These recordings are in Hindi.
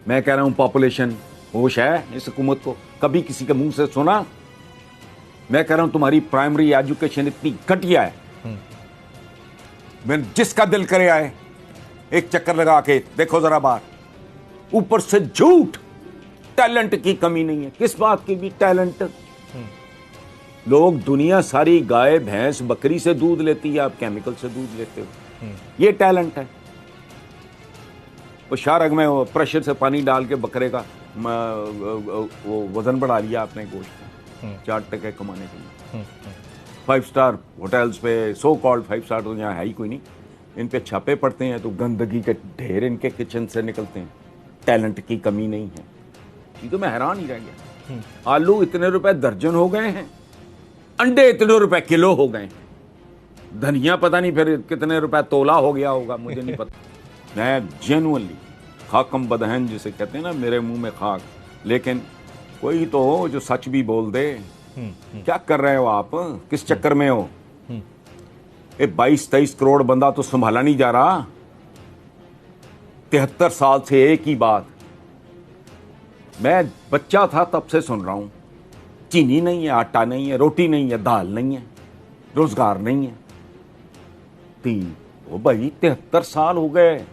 मैं कह रहा हूं पॉपुलेशन, होश है इस हुकूमत को? कभी किसी के मुंह से सुना? मैं कह रहा हूं तुम्हारी प्राइमरी एजुकेशन इतनी घटिया है, मैं जिसका दिल करे आए एक चक्कर लगा के देखो जरा बाहर। ऊपर से झूठ, टैलेंट की कमी नहीं है। किस बात की भी टैलेंट? लोग दुनिया सारी गाय भैंस बकरी से दूध लेती है, आप केमिकल से दूध लेते हो। ये टैलेंट है? वो शारग में वो प्रेशर से पानी डाल के बकरे का वो वजन बढ़ा लिया आपने गोश्त का 4 टके कमाने के लिए। 5 स्टार होटल्स पे, सो कॉल्ड 5 स्टार तो यहाँ है ही कोई नहीं, इन पे छापे पड़ते हैं तो गंदगी के ढेर इनके किचन से निकलते हैं। टैलेंट की कमी नहीं है। ये तो मैं हैरान ही रह गया। आलू इतने रुपए दर्जन हो गए हैं, अंडे इतने रुपए किलो हो गए, धनिया पता नहीं फिर कितने रुपए तोला हो गया होगा, मुझे नहीं पता। मैं जेन्युइनली खाकम बदहन जिसे कहते हैं ना, मेरे मुंह में खाक, लेकिन कोई तो हो जो सच भी बोल दे। क्या कर रहे हो आप? किस चक्कर में हो? ये 22-23 करोड़ बंदा तो संभाला नहीं जा रहा। 73 साल से एक ही बात, मैं बच्चा था तब से सुन रहा हूं, चीनी नहीं है, आटा नहीं है, रोटी नहीं है, दाल नहीं है, रोजगार नहीं है। ओ भाई 73 साल हो गए।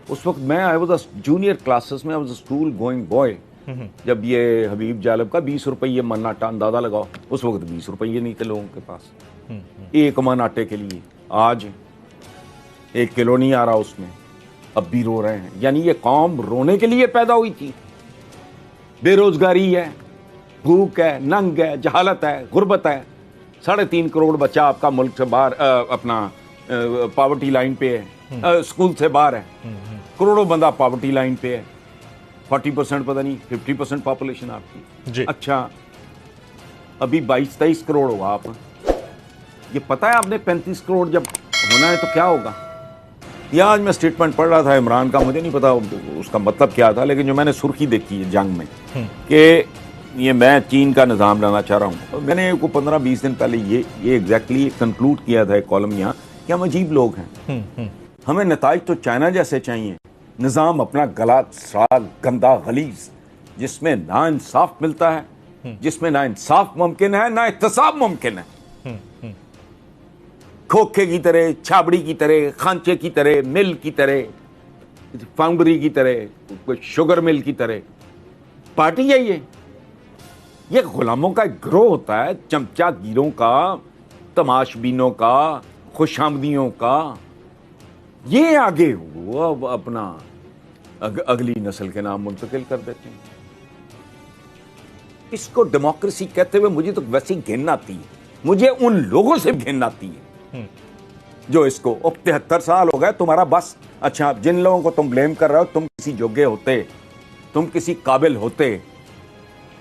उस वक्त मैं आई वाज जूनियर क्लासेस में, I was school going boy, जब ये हबीब जालब का 20 रुपये मन आटा अंदाजा लगाओ। उस वक्त 20 रुपये नहीं थे लोगों के पास एक मन आटे के लिए। आज 1 किलो नहीं आ रहा उसमें, अब भी रो रहे हैं। यानी ये कौम रोने के लिए पैदा हुई थी। बेरोजगारी है, भूख है, नंग है, जहालत है, गुर्बत है। 3.5 करोड़ बच्चा आपका मुल्क से बाहर अपना पॉवर्टी लाइन पे है, स्कूल से बाहर है। करोड़ों बंदा पॉवर्टी लाइन पे है। 40% पता नहीं 50% पॉपुलेशन आपकी जी। अच्छा, अभी 22-23 करोड़ होगा। आप ये पता है आपने 35 करोड़ जब होना है तो क्या होगा? ये आज मैं स्टेटमेंट पढ़ रहा था इमरान का, मुझे नहीं पता उसका मतलब क्या था, लेकिन जो मैंने सुर्खी देखी है जंग में कि ये मैं चीन का निज़ाम लाना चाह रहा हूँ। मैंने को 15-20 दिन पहले ये एग्जैक्टली कंक्लूड किया था एक कॉलम यहाँ कि हम अजीब लोग हैं। हमें नताइज तो चाइना जैसे चाहिए, निज़ाम अपना गला सड़ा गंदा गलीज, जिसमें ना इंसाफ मिलता है, जिसमें ना इंसाफ मुमकिन है ना इत्तेसाब मुमकिन है। खोखे की तरह, छाबड़ी की तरह, खांचे की तरह, मिल की तरह, फाउंड्री की तरह, कोई शुगर मिल की तरह पार्टी है ये गुलामों का एक गिरोह होता है, चमचागिरों का, तमाशबीनों का, खुशामदियों का। ये आगे वो अब अपना अगली नस्ल के नाम मुंतकिल कर देते हैं। इसको डेमोक्रेसी कहते हुए मुझे तो वैसी घिन आती है। मुझे उन लोगों से घिन आती है जो इसको 73 साल हो गए तुम्हारा बस। अच्छा, जिन लोगों को तुम ब्लेम कर रहे हो, तुम किसी योग्य होते, तुम किसी काबिल होते,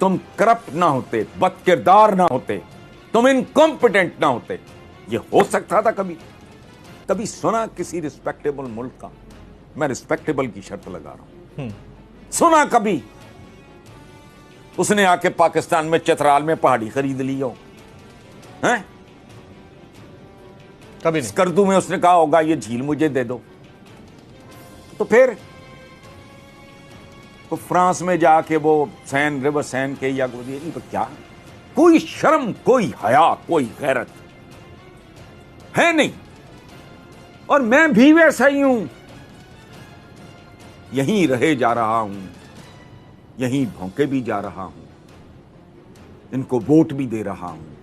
तुम करप्ट ना होते, बदकिरदार ना होते, तुम इनकॉम्पिटेंट ना होते, ये हो सकता था कभी? कभी सुना किसी रिस्पेक्टेबल मुल्क का? मैं रिस्पेक्टेबल की शर्त लगा रहा हूं, सुना कभी उसने आके पाकिस्तान में चतराल में पहाड़ी खरीद ली हो? हैं? कभी नहीं। स्कर्दू में उसने कहा होगा ये झील मुझे दे दो। तो फिर तो फ्रांस में जाके वो सैन, रिवर सैन के या तो क्या, कोई शर्म, कोई हया, कोई गैरत है नहीं। और मैं भी वैसा ही हूं, यहीं रहे जा रहा हूं, यहीं भौंके भी जा रहा हूं, इनको वोट भी दे रहा हूं।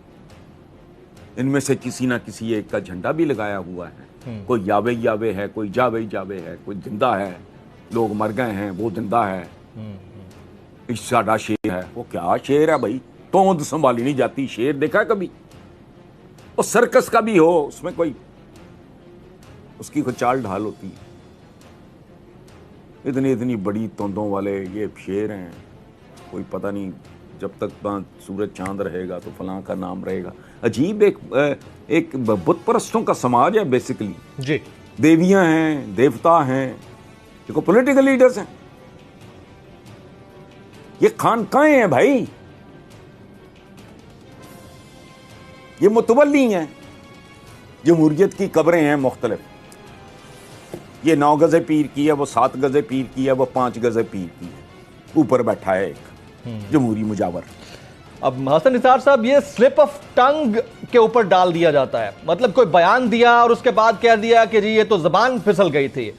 इनमें से किसी ना किसी एक का झंडा भी लगाया हुआ है। कोई यावे यावे है, कोई जावे जावे है, कोई जिंदा है, लोग मर गए हैं, वो जिंदा है। इस साडा शेर है, वो क्या शेर है भाई, तोंद संभाली नहीं जाती। शेर देखा कभी? वो सर्कस का भी हो, उसमें कोई उसकी कोई चाल ढाल होती है। इतनी इतनी बड़ी तोंदों वाले ये शेर हैं, कोई पता नहीं जब तक सूरज चांद रहेगा तो फलां का नाम रहेगा। अजीब एक बुत परस्तों का समाज है बेसिकली जी। देवियां हैं, देवता हैं, देखो पॉलिटिकल लीडर्स हैं, ये खानकाएं हैं भाई, ये मुतवल्ली हैं, जमहूरियत की कब्रें हैं मुख्तलिफ। ये 9 गज़े पीर की है, वो 7 गज़े पीर की है, वो 5 गज़े पीर की है, ऊपर बैठा है एक जमहूरी मुजावर। अब हसन निसार साहब, ये स्लिप ऑफ टंग के ऊपर डाल दिया जाता है, मतलब कोई बयान दिया और उसके बाद कह दिया कि जी ये तो जबान फिसल गई थी।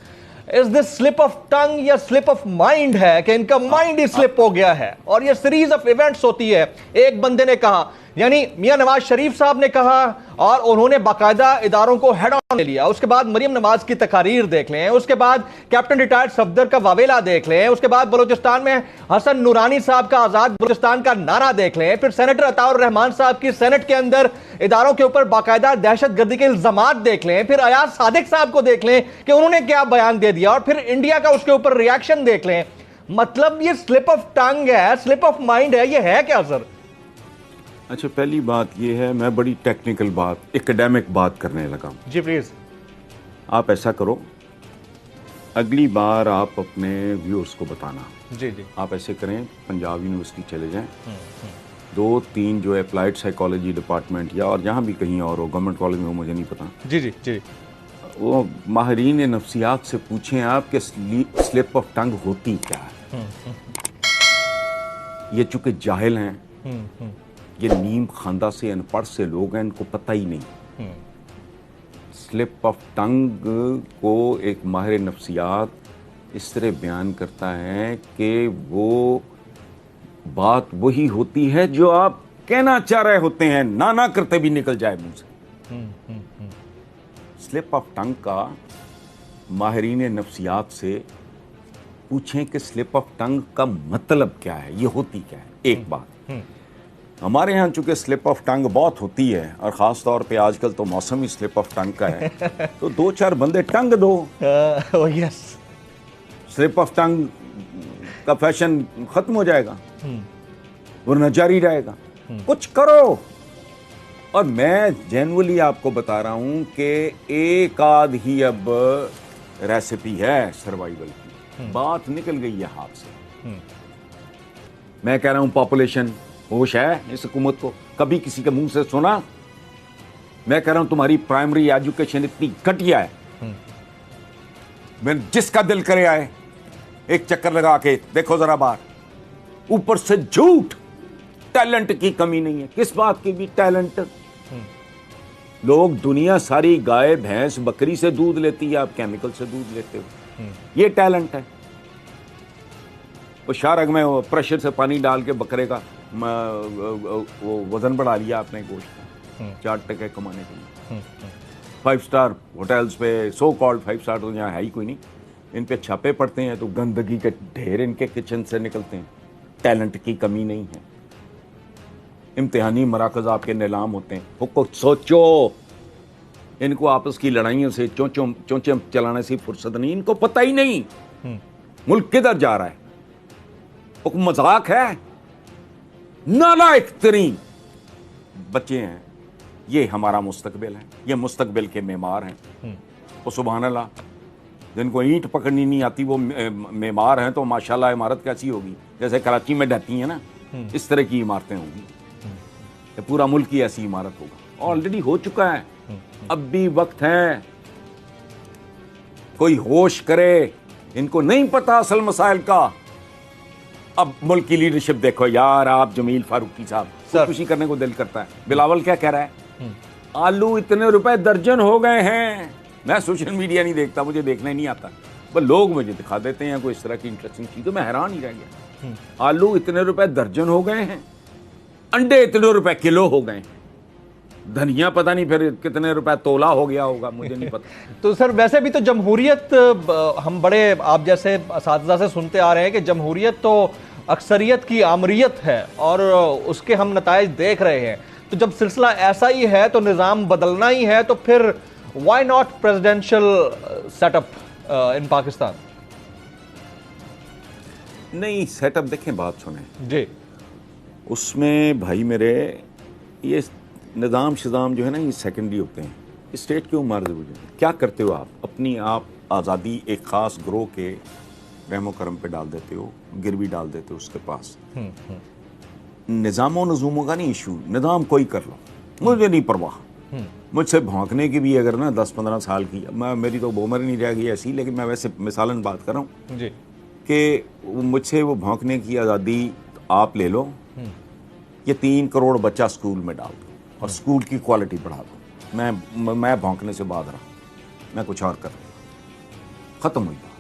Is this slip of tongue या स्लिप ऑफ माइंड है कि इनका माइंड ही स्लिप हो गया है और ये सीरीज ऑफ इवेंट्स होती है? एक बंदे ने कहा, यानी मियां नवाज शरीफ साहब ने कहा और उन्होंने बाकायदा इदारों को हेड ऑन ले लिया। उसके बाद मरियम नवाज की तकारीर देख लें, उसके बाद कैप्टन रिटायर्ड सफदर का वावेला देख लें, उसके बाद बलूचिस्तान में हसन नूरानी साहब का आजाद बलूचिस्तान का नारा देख लें, फिर सेनेटर अताउर रहमान साहब की सेनेट के अंदर इदारों के ऊपर बाकायदा दहशतगर्दी के इल्जामात देख लें, फिर अयाज सादिक साहब को देख लें कि उन्होंने क्या बयान दे दिया, और फिर इंडिया का उसके ऊपर रिएक्शन देख लें। मतलब ये स्लिप ऑफ टंग है, स्लिप ऑफ माइंड है, ये है क्या सर? अच्छा, पहली बात ये है, मैं बड़ी टेक्निकल बात, एकेडमिक बात करने लगा हूं। जी प्लीज। आप ऐसा करो, अगली बार आप अपने व्यूअर्स को बताना। जी जी। आप ऐसे करें, पंजाब यूनिवर्सिटी चले जाएं, 2-3 जो अप्लाइड साइकोलॉजी डिपार्टमेंट या और जहाँ भी कहीं और हो, गवर्नमेंट कॉलेज में हो मुझे नहीं पता, जी जी जी, वो माहिरीन नफ्सियात से पूछें आप कि स्लिप ऑफ टंग होती क्या है। ये चूंकि जाहिल हैं, ये नीम खानदा से अनपढ़ से लोग हैं, इनको पता ही नहीं। स्लिप ऑफ टंग को एक माहिर नफ्सियात इस तरह बयान करता है कि वो बात वही होती है जो आप कहना चाह रहे होते हैं, ना करते भी निकल जाए मुंह से। स्लिप ऑफ टंग का माहिरीन नफ्सियात से पूछें कि स्लिप ऑफ टंग का मतलब क्या है, ये होती क्या है। एक बात, हमारे यहाँ चूंकि स्लिप ऑफ टंग बहुत होती है और ख़ास तौर पे आजकल तो मौसम ही स्लिप ऑफ टंग का है, तो 2-4 बंदे टंग दो। यस, स्लिप ऑफ टंग का फैशन ख़त्म हो जाएगा, वरना जारी रहेगा। कुछ करो। और मैं जेन्युइनली आपको बता रहा हूँ कि एक आध ही अब रेसिपी है सर्वाइवल की, बात निकल गई है हाथ से। मैं कह रहा हूँ पॉपुलेशन होश है इस हुकूमत को, कभी किसी के मुंह से सुना? मैं कह रहा हूं तुम्हारी प्राइमरी एजुकेशन इतनी घटिया है, मैं जिसका दिल करे आए एक चक्कर लगा के देखो जरा बाहर। ऊपर से झूठ, टैलेंट की कमी नहीं है, किस बात की भी टैलेंट। लोग दुनिया सारी गाय भैंस बकरी से दूध लेती है, आप केमिकल से दूध लेते हो, ये टैलेंट है। वो शारग में वो प्रेशर से पानी डाल के बकरे का वो वजन बढ़ा लिया आपने गोश्त का, 4 टके कमाने के लिए। 5 स्टार होटल्स पे, सो कॉल्ड 5 स्टार तो यहाँ है ही कोई नहीं, इन पे छापे पड़ते हैं तो गंदगी के ढेर इनके किचन से निकलते हैं। टैलेंट की कमी नहीं है। इम्तिहानी मराकज आपके नीलाम होते हैं, वो कुछ सोचो। इनको आपस की लड़ाइयों से चोंचे चलाने से फुर्सत नहीं, इनको पता ही नहीं मुल्क किधर जा रहा है। वो मजाक है, नालायक तरीन बच्चे हैं। ये हमारा मुस्तकबिल है, ये मुस्तकबिल के मेमार हैं। वो सुभान अल्लाह, जिनको ईंट पकड़नी नहीं आती वो मेमार हैं, तो माशाल्लाह इमारत कैसी होगी, जैसे कराची में ढहती है ना, इस तरह की इमारतें होंगी। ये पूरा मुल्क ही ऐसी इमारत होगा, ऑलरेडी हो चुका है। अब भी वक्त है, कोई होश करे। इनको नहीं पता असल मसाइल का। अब मुल्क की लीडरशिप देखो यार, आप जमील फारूकी साहब, खुशी करने को दिल करता है। बिलावल क्या कह रहा है, आलू इतने रुपए दर्जन हो गए हैं। मैं सोशल मीडिया नहीं देखता, मुझे देखना ही नहीं आता, पर लोग मुझे दिखा देते हैं कोई इस तरह की इंटरेस्टिंग चीज, तो मैं हैरान ही रह गया। आलू इतने रुपए दर्जन हो गए हैं, अंडे इतने रुपए किलो हो गए हैं, धनिया पता नहीं फिर कितने रुपए तोला हो गया होगा, मुझे नहीं पता। तो सर वैसे भी तो जमहूरियत, हम बड़े आप जैसे असातिज़ा से सुनते आ रहे हैं कि जमहूरियत तो अक्सरियत की आमरियत है और उसके हम नताइज देख रहे हैं। तो जब सिलसिला ऐसा ही है तो निज़ाम बदलना ही है, तो फिर व्हाई नॉट प्रेसिडेंशियल सेटअप इन पाकिस्तान? नहीं, सेटअप देखें, बात सुने जी। उसमें भाई मेरे ये निज़ाम शिज़ाम जो है ना, ये सेकेंडरी होते हैं। स्टेट क्यों मार दे? क्या करते हो आप? अपनी आप आज़ादी एक ख़ास ग्रोह के रहमो करम पे डाल देते हो, गिरवी डाल देते हो उसके पास। निज़ामो नज़ूमों का नहीं इशू, निज़ाम कोई कर लो, मुझे नहीं परवाह। मुझसे भौंकने की भी अगर ना 10-15 साल की, मेरी तो उम्र नहीं रह गई ऐसी, लेकिन मैं वैसे मिसालन बात कर रहा हूँ जी। कि मुझसे वो भौंकने की आज़ादी आप ले लो, ये 3 करोड़ बच्चा स्कूल में डाल दो और स्कूल की क्वालिटी बढ़ा दो, मैं भौंकने से बात रहा, मैं कुछ और कर लूँगा, ख़त्म हुई बात।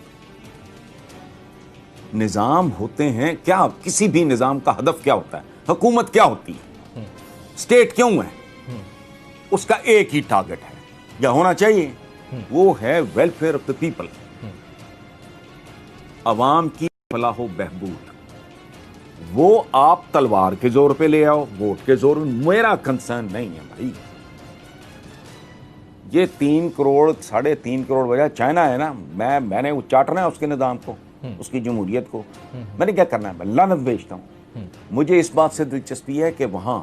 निज़ाम होते हैं क्या, किसी भी निज़ाम का हदफ क्या होता है, हुकूमत क्या होती है, स्टेट क्यों है, उसका एक ही टारगेट है या होना चाहिए, वो है वेलफेयर ऑफ द पीपल, अवाम की फलाह बहबूद। वो आप तलवार के जोर पे ले आओ, वोट के जोर, मेरा कंसर्न नहीं है भाई। ये 3 करोड़ 3.5 करोड़ वजह चाइना है ना, मैंने उच्चाटना है उसके निज़ाम को, उसकी जमहूरियत को, मैंने क्या करना है, मैं लानत भेजता हूं। मुझे इस बात से दिलचस्पी है कि वहां,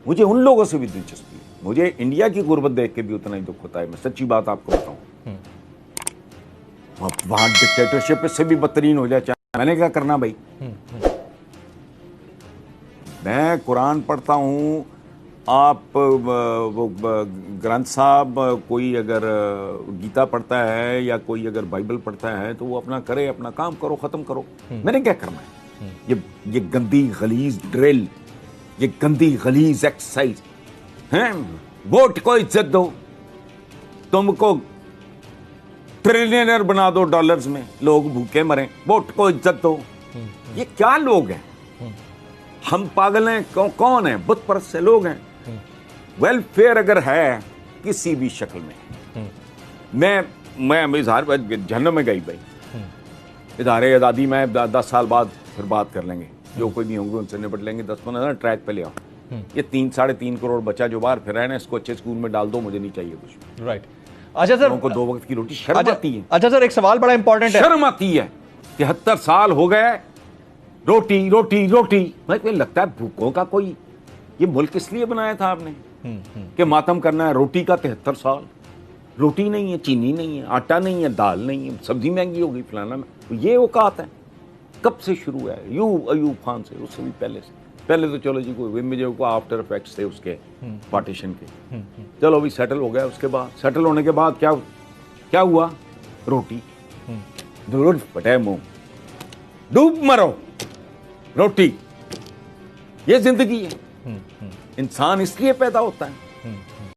मुझे उन लोगों से भी दिलचस्पी है, मुझे इंडिया की गुर्बत देख के भी उतना ही दुख होता है, मैं सच्ची बात आपको बताऊं। वहां डिक्टेटरशिप से भी बदतरीन हो जाए चाहे, मैंने क्या करना भाई। मैं कुरान पढ़ता हूं, आप वो ग्रंथ साहब, कोई अगर गीता पढ़ता है या कोई अगर बाइबल पढ़ता है तो वो अपना करे, अपना काम करो, खत्म करो, मैंने क्या करना है। ये गंदी गलीज ड्रिल, ये गंदी गलीज एक्सरसाइज हैं। वोट को इज्जत दो, तुमको ट्रिलियनर बना दो डॉलर्स में, लोग भूखे मरें, वोट को इज्जत दो। ये क्या लोग हैं, हम पागल हैं, कौन है, बुत परस्त से लोग हैं। वेलफेयर अगर है किसी भी शक्ल में, मैं इजहार जहन्नम में गई भाई, इधारे आज़ादी में 10 साल बाद फिर बात कर लेंगे, जो कोई भी होंगे उनसे निपट लेंगे। 10-15 ट्रैक पे ले आओ, ये 3-3.5 करोड़ बच्चा जो बाहर फिर रहे ना, इसको अच्छे स्कूल में डाल दो, मुझे नहीं चाहिए कुछ। राइट। अच्छा सर, लोगों को 2 वक्त की रोटी, शर्म आती है। अच्छा सर, एक सवाल बड़ा इंपॉर्टेंट है, शर्म आती है। 73 साल हो गए, रोटी रोटी रोटी, मुझे लगता है भूखों का कोई, ये मुल्क इसलिए बनाया था आपने कि मातम करना है। रोटी का 73 साल, रोटी नहीं है, चीनी नहीं है, आटा नहीं है, दाल नहीं है, सब्जी महंगी हो गई, फलाना में, तो ये औकात है। कब से शुरू है, अयूब खान से, उससे भी पहले तो चलो जी, कोई मुझे को आफ्टर इफेक्ट्स थे उसके पार्टीशन के, चलो अभी सेटल हो गया। उसके बाद सेटल होने के बाद क्या हुआ, रोटी फटे मुंह, डूब मरो, रोटी, ये जिंदगी है। इंसान इसलिए पैदा होता है